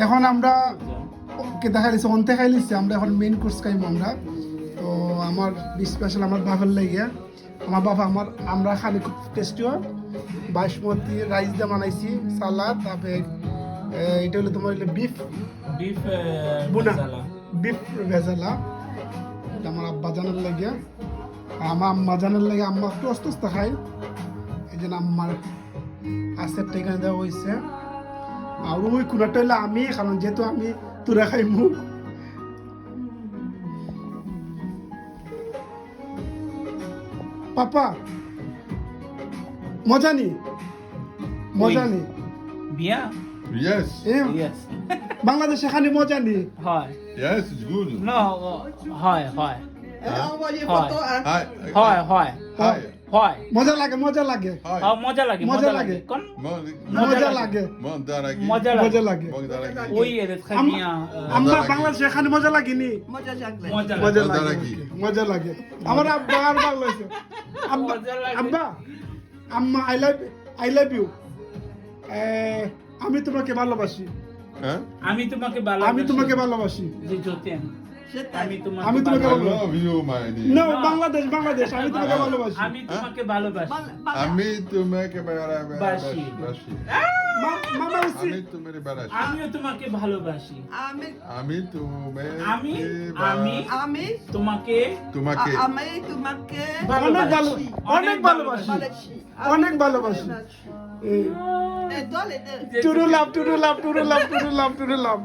এখন আমরা কে দেখা দিচ্ছে অন্তে খাই লিছি আমরা এখন মেইন কোর্স খাইবো আমরা তো আমার স্পেশাল আমার বাবার লাগে আমার বাবা আমরা খালি খুব টেস্টি হয় বাসমতি রাইস দিয়ে বানাইছি সালাদ তারপরে এটা হলো তোমার বিফ বুনা বিফ ভেজালা এটা আমার আব্বা জানার লাগে আমার আম্মা জানার লাগে আম্মা একটু অস্ত অস্ত খাই এই জন্য আম্মার আচারটা এখানে দেওয়া হয়েছে আর ওই কুনাটা হইলে আমি কারণ যেহেতু আমি তুরা খাই মুখ পাপা মজা নি বিয়া Yes. yes বাংলাদেশে খানি মজা নি হয় Yes, it's good. no হয় হয় Envoyez Hi. photo à... Hi. হয় হয় Hi. হয় মজা লাগে মজা লাগে মজা লাগে। কোন মজা লাগে Mondaragi. মজা মজা লাগে লাগে Mondaragi. ওই এর très bien আমরা বাংলাদেশে খানি মজা লাগেনি Moja Jagle. মজা মজা লাগে লাগে মজা লাগে আমার আব্বা আর ভালো হয়েছে আব্বা মজা লাগে। আব্বা আম্মা আই লাভ ইউ আমি তোমাকে ভালোবাসি Huh? আমি তোমাকে আমি তোমাকে ভালোবাসি যে জোতেন Je আমি t'aime. আমি তোমাকে I ভালোবাসি love you, my dear. No, Bangladesh আমি তোমাকে ভালোবাসি আমি তোমাকে ভালোবাসি Ami tu make Bashi. Bashi. মামা উসি Ami tu mere barashi. আমিও তোমাকে ভালোবাসি Ami. Ami tu mere Ami. তোমাকে Tumake. Ami, tu m'as অনেক ভালোবাসি অনেক ভালোবাসি Et toi, les deux. True লাভ